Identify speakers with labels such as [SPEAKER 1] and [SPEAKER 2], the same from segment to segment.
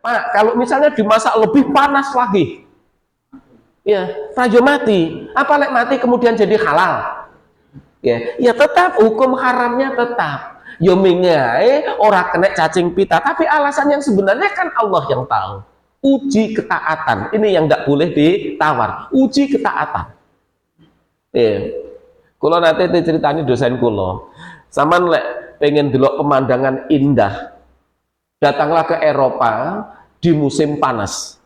[SPEAKER 1] Pak, kalau misalnya dimasak lebih panas lagi, ya, rajo mati. Apa lek mati kemudian jadi halal? Ya tetap hukum haramnya tetap. Yo mingae ora kena cacing pita, tapi alasan yang sebenarnya kan Allah yang tahu. Uji ketaatan, ini yang nggak boleh ditawar. Uji ketaatan. Kulo nanti diceritani dosen kulo. Saman lek pengen delok pemandangan indah, datanglah ke Eropa di musim panas.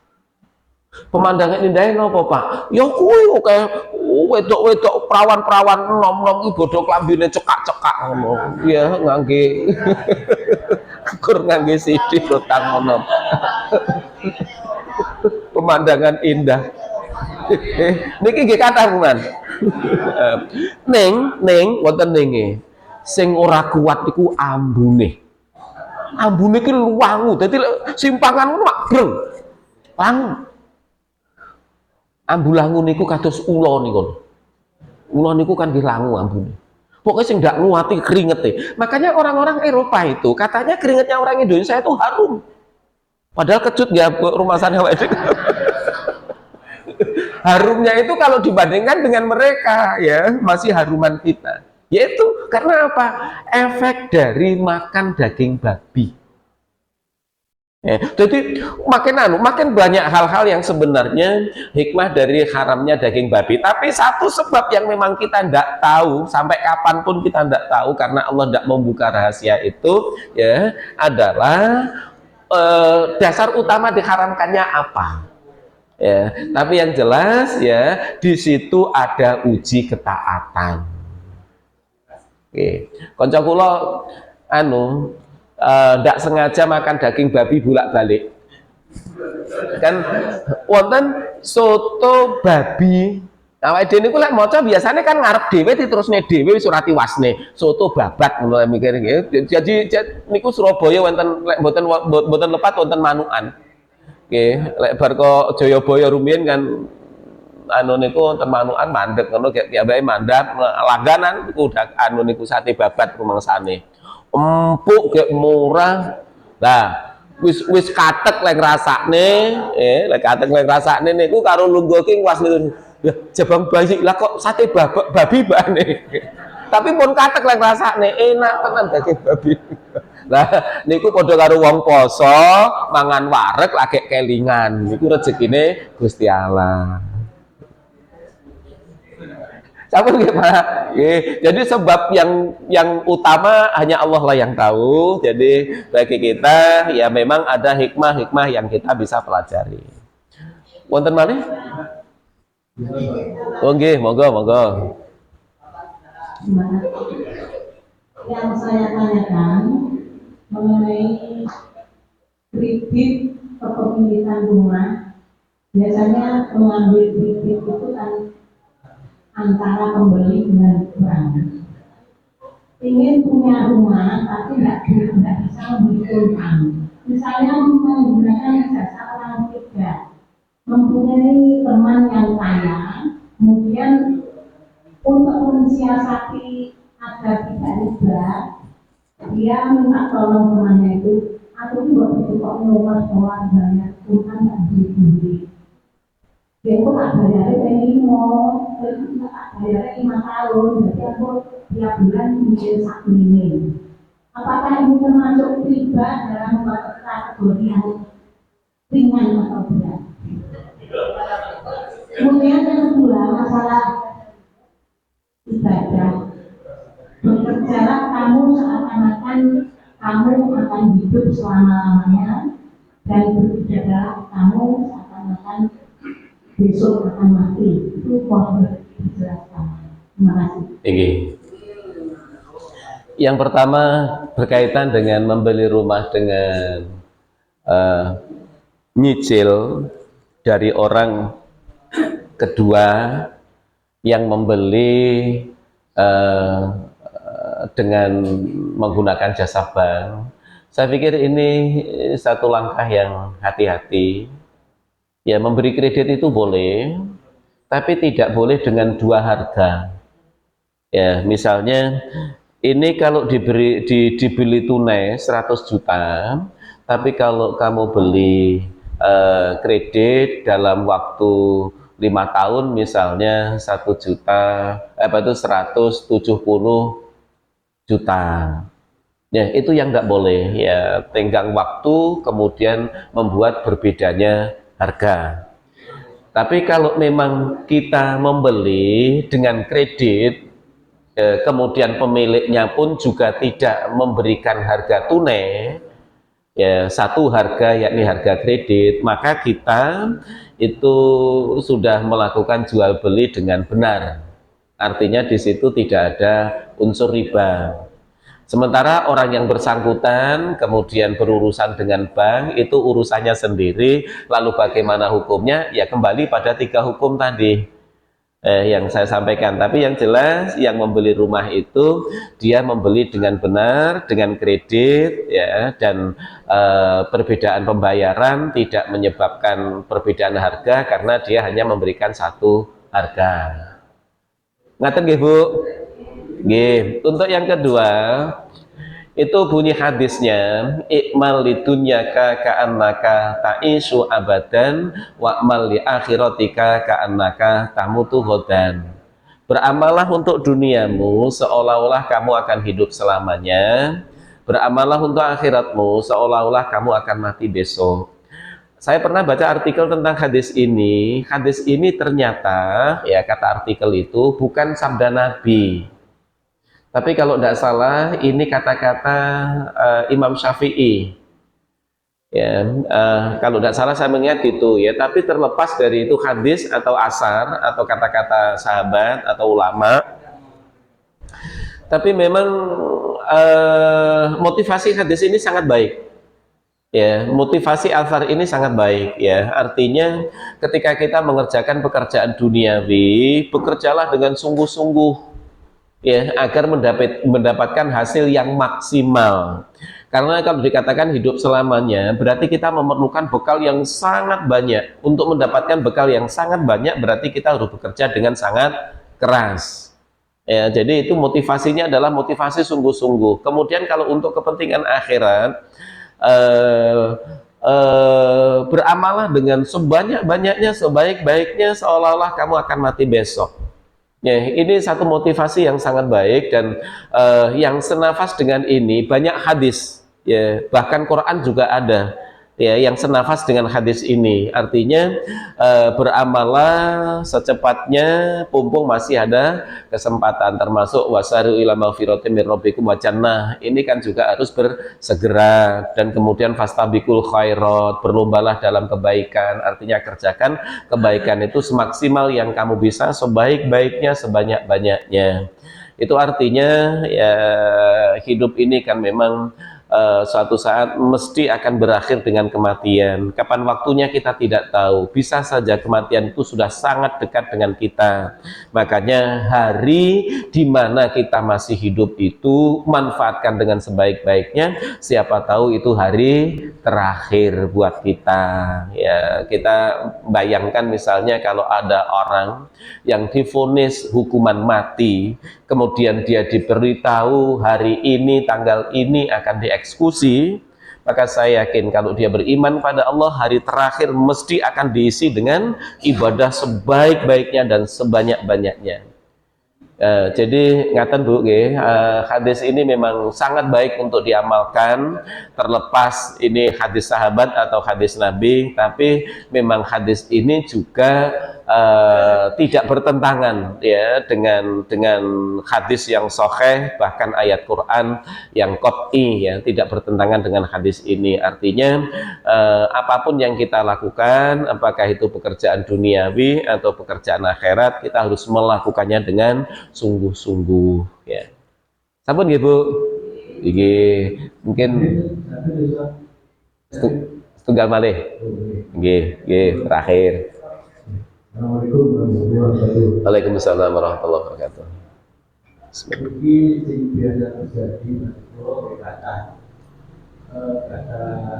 [SPEAKER 1] Pemandangan indahnya nopo Pak? Ya kuwi kayak wedok-wedok perawan-perawan nom-nom iki bodho klambine cekak-cekak ngono. Ya ngangge kur ngangge sithik rotang ngono. Pemandangan indah. Niki nggih kathah Man. Ning wonten ninge. Sing ora kuat iku ambune. Ambune ki luwangu. Dadi simpangan mak breng. Wangu. Ambulangu niku kados ula niku. Ula niku kan dilangu ambune. Pokoknya sing ndak nguati keringete. Makanya orang-orang Eropa itu katanya keringetnya orang Indonesia itu harum. Padahal kecut ya rumah sana harumnya itu kalau dibandingkan dengan mereka ya masih haruman kita. Yaitu karena apa? Efek dari makan daging babi. Jadi makin banyak hal-hal yang sebenarnya hikmah dari haramnya daging babi. Tapi satu sebab yang memang kita tidak tahu sampai kapanpun kita tidak tahu karena Allah tidak membuka rahasia itu ya adalah dasar utama diharamkannya apa. Ya, tapi yang jelas ya di situ ada uji ketaatan. Oke, konco kula ndak sengaja makan daging babi bolak-balik. Kan wonten soto babi. Awake dhewe niku lek maca biasane kan ngarep dhewe diterusne dhewe wis ora tiwasne. Soto babat ngono mikir nggih. Jadi niku Surabaya wonten lek mboten lepat wonten Manukan. Oke, lek bar kok Jayabaya rumiyin kan niku wonten Manukan mandeg ngono kiambake mandap langganan niku niku sate babat rumangsane. Empuk kayak murah. Nah, wis katek lek ngrasakne, lek katek lek ngrasakne niku karo lungguh ki was niku. Lah jabang bayi lah kok sate babi bane. Tapi pun katek lek ngrasakne enak tenan daging babi. Lah niku padha karo wong poso mangan wareg lagi kelingan. Niku rezekine Gusti Allah. Sampun nggih Pak. Jadi sebab yang utama hanya Allah lah yang tahu. Jadi bagi kita ya memang ada hikmah-hikmah yang kita bisa pelajari. Wonten malih? Oh nggih, monggo.
[SPEAKER 2] Yang saya tanyakan mengenai kredit kepemilikan rumah, biasanya mengambil kredit itu kan antara pembeli dengan orang. Ingin punya rumah tapi tidak bisa membutuhkan. Misalnya menggunakan jasa orang ketiga, mempunyai teman yang kaya, kemudian untuk mensiasati agar tidak riba, dia minta tolong temannya itu, aku buat itu kok nomor doang banyak, Tuhan tak beli. Dia pun tak bayarnya pengen tak bayarnya 5 tahun, jadi aku tiap bulan mikir satu ini. Apakah ini termasuk riba dalam kategori yang ringan atau berat? Kemudian yang kedua, masalah ibadah. Bekerjalah kamu seakan-akan kamu akan hidup selama-lamanya, dan beribadahlah kamu seakan-akan besok akan mati. Itu mohon dijelaskan. Terima kasih.
[SPEAKER 1] Yang pertama berkaitan dengan membeli rumah dengan nyicil dari orang kedua yang membeli dengan menggunakan jasa bank. Saya pikir ini satu langkah yang hati-hati. Ya, memberi kredit itu boleh, tapi tidak boleh dengan dua harga. Ya, misalnya ini kalau dibeli tunai 100 juta, Tapi kalau kamu beli kredit dalam waktu 5 tahun misalnya 1 juta, apa itu 170 juta. Ya, itu yang nggak boleh ya, tenggang waktu kemudian membuat berbedanya harga. Tapi kalau memang kita membeli dengan kredit, kemudian pemiliknya pun juga tidak memberikan harga tunai, ya satu harga yakni harga kredit, maka kita itu sudah melakukan jual beli dengan benar. Artinya di situ tidak ada unsur riba. Sementara orang yang bersangkutan kemudian berurusan dengan bank itu urusannya sendiri, lalu bagaimana hukumnya? Ya kembali pada 3 hukum tadi yang saya sampaikan. Tapi yang jelas yang membeli rumah itu dia membeli dengan benar, dengan kredit ya, dan perbedaan pembayaran tidak menyebabkan perbedaan harga karena dia hanya memberikan satu harga. Ngaten nggih Bu? Nggih. Untuk yang kedua, itu bunyi hadisnya, ikmal lidunyaka ka'annaka ta'isu abadan wa'mal li akhiratika ka'annaka tamutu ghadan. Beramallah untuk duniamu seolah-olah kamu akan hidup selamanya. Beramallah untuk akhiratmu seolah-olah kamu akan mati besok. Saya pernah baca artikel tentang hadis ini. Hadis ini ternyata, ya kata artikel itu bukan sabda Nabi. Tapi kalau tidak salah, ini kata-kata Imam Syafi'i. Ya, kalau tidak salah saya mengingat gitu ya. Tapi terlepas dari itu hadis atau asar atau kata-kata sahabat atau ulama, tapi memang motivasi hadis ini sangat baik. Ya, motivasi asar ini sangat baik ya. Artinya ketika kita mengerjakan pekerjaan duniawi, bekerjalah dengan sungguh-sungguh ya, agar mendapatkan hasil yang maksimal. Karena kalau dikatakan hidup selamanya, berarti kita memerlukan bekal yang sangat banyak. Untuk mendapatkan bekal yang sangat banyak, berarti kita harus bekerja dengan sangat keras. Ya, jadi itu motivasinya adalah motivasi sungguh-sungguh. Kemudian kalau untuk kepentingan akhirat, beramalah dengan sebanyak-banyaknya, sebaik-baiknya, seolah-olah kamu akan mati besok. Ya, ini satu motivasi yang sangat baik dan yang senafas dengan ini banyak hadis, ya, bahkan Quran juga ada ya yang senafas dengan hadis ini. Artinya beramalah secepatnya mumpung masih ada kesempatan, termasuk wasaru ila maghfiratin min rabbikum wa jannah. Ini kan juga harus bersegera, dan kemudian fastabiqul khairat, berlombalah dalam kebaikan. Artinya kerjakan kebaikan itu semaksimal yang kamu bisa, sebaik-baiknya, sebanyak-banyaknya. Itu artinya ya hidup ini kan memang suatu saat mesti akan berakhir dengan kematian. Kapan waktunya kita tidak tahu. Bisa saja kematian itu sudah sangat dekat dengan kita. Makanya hari di mana kita masih hidup itu manfaatkan dengan sebaik-baiknya. Siapa tahu itu hari terakhir buat kita. Ya, kita bayangkan misalnya kalau ada orang yang divonis hukuman mati, kemudian dia diberitahu hari ini tanggal ini akan dieksekusi, maka saya yakin kalau dia beriman pada Allah, hari terakhir mesti akan diisi dengan ibadah sebaik-baiknya dan sebanyak-banyaknya. Jadi ngaten Bu, hadis ini memang sangat baik untuk diamalkan, terlepas ini hadis sahabat atau hadis Nabi, tapi memang hadis ini juga tidak bertentangan ya dengan hadis yang sahih, bahkan ayat Quran yang qat'i ya, tidak bertentangan dengan hadis ini. Artinya apapun yang kita lakukan, apakah itu pekerjaan duniawi atau pekerjaan akhirat, kita harus melakukannya dengan sungguh-sungguh ya. Sampun nggih Bu? Nggih, mungkin setunggal malih. Nggih, terakhir.
[SPEAKER 3] Assalamualaikum warahmatullahi wabarakatuh.
[SPEAKER 1] Waalaikumsalam warahmatullahi wabarakatuh.
[SPEAKER 3] Ini yang biasa terjadi kata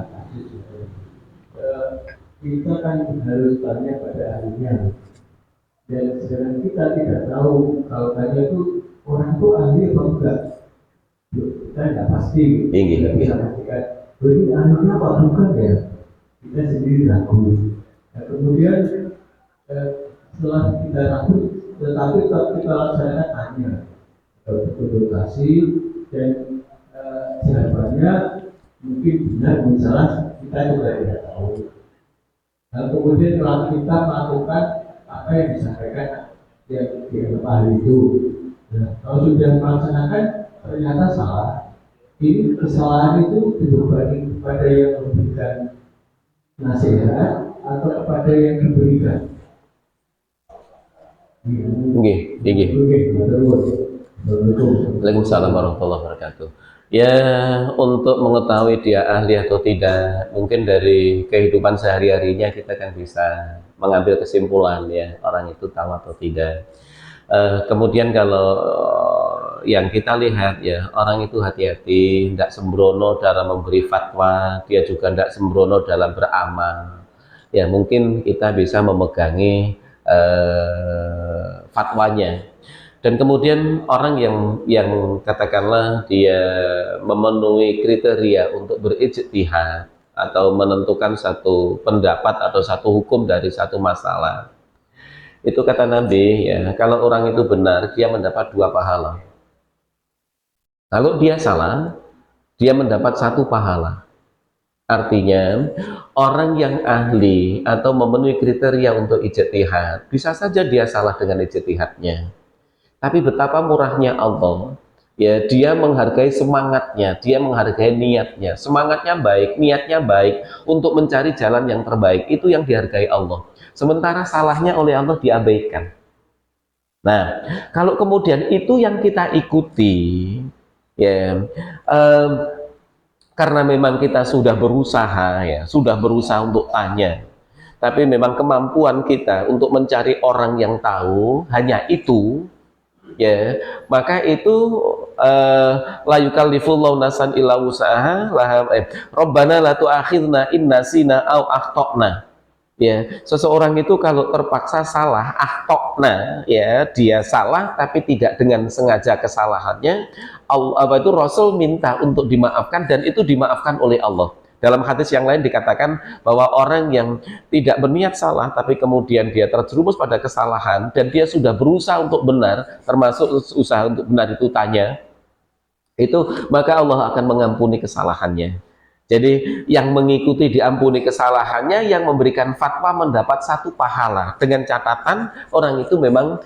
[SPEAKER 3] kasus itu. Kita kan harus tanya pada ahlinya. Dan sekarang kita tidak tahu kalau tanya itu orang itu ahli atau enggak. Kita tidak pasti. Tidak bisa pastikan. Jadi akhirnya apa bukan ya? Kita sendiri ragu. Nah, kemudian setelah kita ragu, tetapi tetap kita laksanakan hanya berkonsultasi dan jawabannya mungkin benar, salah kita juga tidak tahu. Dan kemudian setelah kita melakukan apa yang disampaikan yang di hari itu, nah, kalau sudah melaksanakan ternyata salah, ini kesalahan itu dibebani kepada yang memberikan nasihat atau kepada yang diberikan.
[SPEAKER 1] Nggih, nggih. Waalaikumsalam warahmatullahi wabarakatuh. Ya, untuk mengetahui dia ahli atau tidak, mungkin dari kehidupan sehari-harinya kita kan bisa mengambil kesimpulan ya, orang itu tahu atau tidak. Kemudian kalau yang kita lihat ya, orang itu hati-hati, tidak sembrono dalam memberi fatwa, dia juga tidak sembrono dalam beramal. Ya, mungkin kita bisa memegangi fatwanya. Dan kemudian orang yang katakanlah dia memenuhi kriteria untuk berijtihad atau menentukan satu pendapat atau satu hukum dari satu masalah, itu kata Nabi ya, kalau orang itu benar dia mendapat 2 pahala. Kalau dia salah, dia mendapat 1 pahala. Artinya orang yang ahli atau memenuhi kriteria untuk ijtihad, bisa saja dia salah dengan ijtihadnya. Tapi betapa murahnya Allah, ya, dia menghargai semangatnya, dia menghargai niatnya. Semangatnya baik, niatnya baik untuk mencari jalan yang terbaik, itu yang dihargai Allah. Sementara salahnya oleh Allah diabaikan. Nah, kalau kemudian itu yang kita ikuti, ya, karena memang kita sudah berusaha, ya, sudah berusaha untuk tanya, tapi memang kemampuan kita untuk mencari orang yang tahu hanya itu, ya, maka itu la yukallifullahu nafsan illa wus'aha Rabbana la tu'akhidna in nasina aw akhtana. Ya, seseorang itu kalau terpaksa salah, akhtana, ya, dia salah tapi tidak dengan sengaja kesalahannya, apa itu Rasul minta untuk dimaafkan dan itu dimaafkan oleh Allah. Dalam hadis yang lain dikatakan bahwa orang yang tidak berniat salah tapi kemudian dia terjerumus pada kesalahan dan dia sudah berusaha untuk benar, termasuk usaha untuk benar itu tanya, itu maka Allah akan mengampuni kesalahannya. Jadi yang mengikuti diampuni kesalahannya, yang memberikan fatwa mendapat 1 pahala, dengan catatan orang itu memang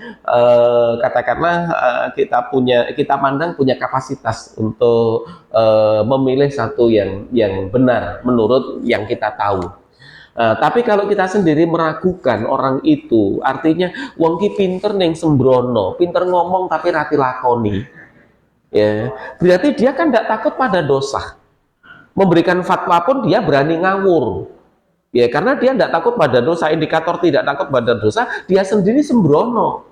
[SPEAKER 1] katakanlah kita pandang punya kapasitas untuk memilih satu yang benar menurut yang kita tahu. Tapi kalau kita sendiri meragukan orang itu, artinya wong ki pinter neng sembrono, pinter ngomong tapi rati lakoni, ya, berarti dia kan tidak takut pada dosa. Memberikan fatwa pun dia berani ngawur, ya, karena dia tidak takut pada dosa. Indikator tidak takut pada dosa, dia sendiri sembrono,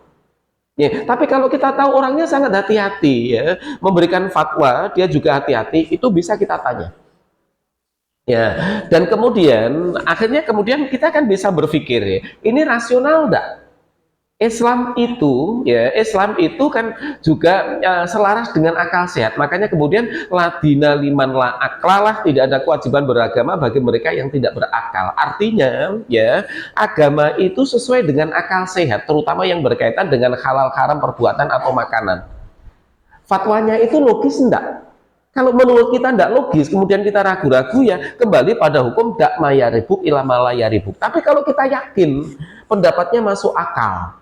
[SPEAKER 1] ya. Tapi kalau kita tahu orangnya sangat hati-hati, ya, memberikan fatwa dia juga hati-hati, itu bisa kita tanya, ya. Dan kemudian akhirnya kita kan bisa berpikir, ya, ini rasional enggak? Islam itu, ya, Islam itu kan juga selaras dengan akal sehat. Makanya kemudian ladina liman la aklalah, tidak ada kewajiban beragama bagi mereka yang tidak berakal. Artinya, ya, agama itu sesuai dengan akal sehat, terutama yang berkaitan dengan halal haram perbuatan atau makanan. Fatwanya itu logis enggak? Kalau menurut kita enggak logis, kemudian kita ragu-ragu, ya, kembali pada hukum dak mayaribuk ilamayaribuk. Tapi kalau kita yakin pendapatnya masuk akal,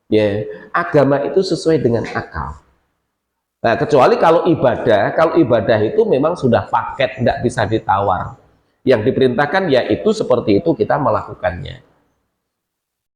[SPEAKER 1] ya, agama itu sesuai dengan akal. Nah, kecuali kalau ibadah itu memang sudah paket, tidak bisa ditawar. Yang diperintahkan yaitu seperti itu kita melakukannya.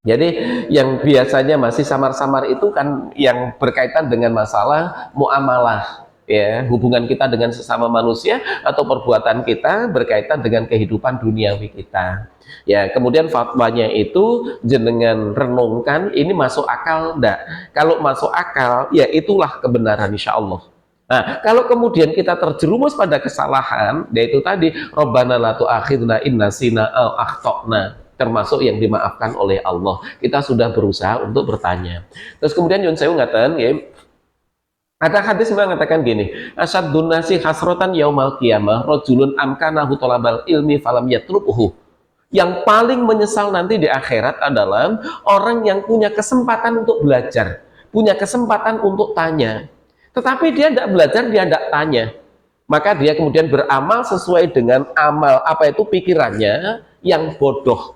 [SPEAKER 1] Jadi yang biasanya masih samar-samar itu kan yang berkaitan dengan masalah muamalah, ya, hubungan kita dengan sesama manusia atau perbuatan kita berkaitan dengan kehidupan duniawi kita. Ya, kemudian fatwanya itu jenengan renungkan, ini masuk akal enggak? Kalau masuk akal, ya itulah kebenaran insya Allah. Nah, kalau kemudian kita terjerumus pada kesalahan, yaitu tadi Rabbana la tu'akhidna in nasina aw akhtana, termasuk yang dimaafkan oleh Allah. Kita sudah berusaha untuk bertanya. Terus kemudian nyun sewu ngaten, ya, Ada hadis mengatakan gini, asyadun nasi hasrotan yaumal qiyamah rajulun amkanahu talabal ilmi falam yatlubuhu. Yang paling menyesal nanti di akhirat adalah orang yang punya kesempatan untuk belajar, punya kesempatan untuk tanya, tetapi dia tidak belajar, dia tidak tanya. Maka dia kemudian beramal sesuai dengan amal apa itu pikirannya yang bodoh,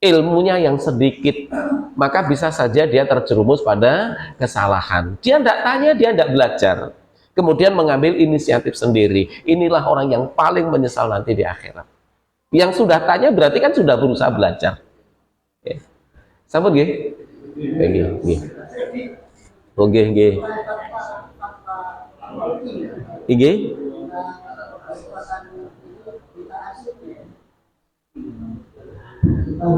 [SPEAKER 1] ilmunya yang sedikit, maka bisa saja dia terjerumus pada kesalahan. Dia tidak tanya, dia tidak belajar, kemudian mengambil inisiatif sendiri. Inilah orang yang paling menyesal nanti di akhirat. Yang sudah tanya berarti kan sudah berusaha belajar. Ya. Sambut nggih? Nggih, nggih. Oh nggih, nggih. Nggih.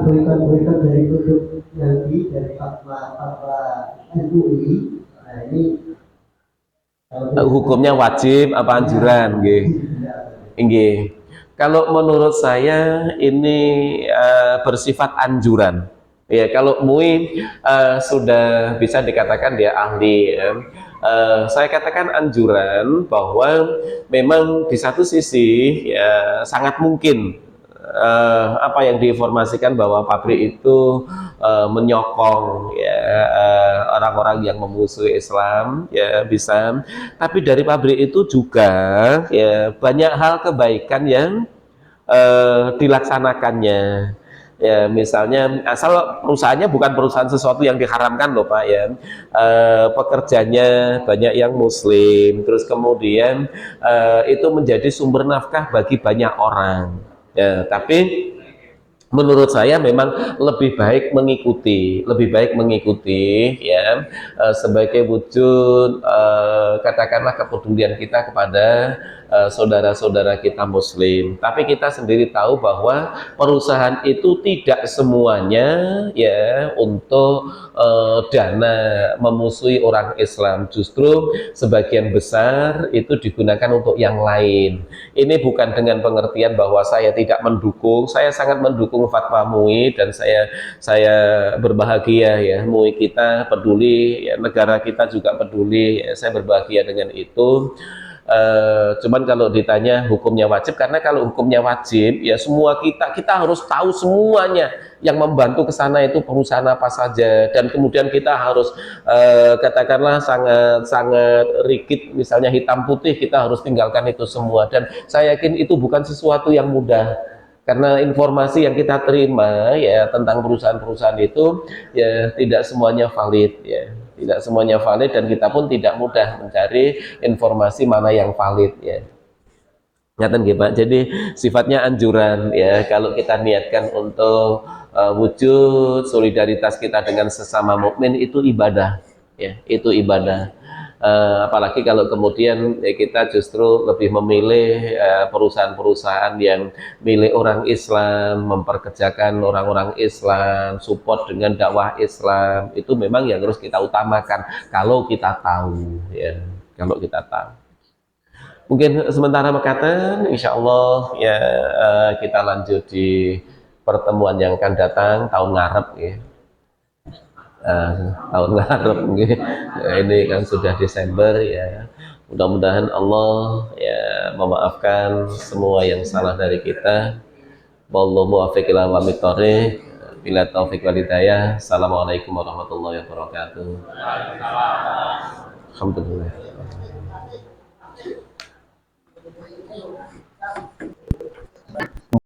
[SPEAKER 3] Berikan dari kutub Nabi dari fatwa MUI. Nah ini
[SPEAKER 1] Hukumnya wajib apa anjuran, nggih. Nggih. Kalau menurut saya ini bersifat anjuran. Ya, kalau MUI sudah bisa dikatakan dia ahli. Saya katakan anjuran bahwa memang di satu sisi ya, sangat mungkin apa yang diinformasikan bahwa pabrik itu menyokong ya orang-orang yang memusuhi Islam ya bisa, tapi dari pabrik itu juga ya banyak hal kebaikan yang dilaksanakannya. Ya misalnya asal perusahaannya bukan perusahaan sesuatu yang diharamkan loh Pak ya, pekerjanya banyak yang muslim, terus kemudian itu menjadi sumber nafkah bagi banyak orang ya, tapi menurut saya memang lebih baik mengikuti ya sebagai wujud katakanlah kepedulian kita kepada saudara-saudara kita muslim. Tapi kita sendiri tahu bahwa perusahaan itu tidak semuanya ya untuk dana memusuhi orang Islam, justru sebagian besar itu digunakan untuk yang lain. Ini bukan dengan pengertian bahwa saya tidak mendukung, saya sangat mendukung fatwa MUI dan saya berbahagia ya MUI kita peduli, ya, negara kita juga peduli, ya, saya berbahagia dengan itu. Cuman kalau ditanya hukumnya wajib, karena kalau hukumnya wajib ya semua kita harus tahu semuanya yang membantu ke sana itu perusahaan apa saja, dan kemudian kita harus katakanlah sangat rigid, misalnya hitam putih kita harus tinggalkan itu semua, dan saya yakin itu bukan sesuatu yang mudah karena informasi yang kita terima ya tentang perusahaan-perusahaan itu ya tidak semuanya valid ya, tidak semuanya valid, dan kita pun tidak mudah mencari informasi mana yang valid ya. Nyata nggih Pak. Jadi sifatnya anjuran ya, kalau kita niatkan untuk wujud solidaritas kita dengan sesama mukmin itu ibadah ya, itu ibadah. Apalagi kalau kemudian ya, kita justru lebih memilih perusahaan-perusahaan yang milik orang Islam, memperkerjakan orang-orang Islam, support dengan dakwah Islam, itu memang yang harus kita utamakan kalau kita tahu ya, kalau kita tahu. Mungkin sementara mekaten, insya Allah ya kita lanjut di pertemuan yang akan datang tahun ngarep ya. Tahun ngarep ini kan sudah Desember ya. Mudah-mudahan Allah ya memaafkan semua yang salah dari kita. Wallahu muwaffiq ila aqwamit thoriq. Bila taufik wal hidayah. Assalamualaikum warahmatullahi wabarakatuh. Alhamdulillah.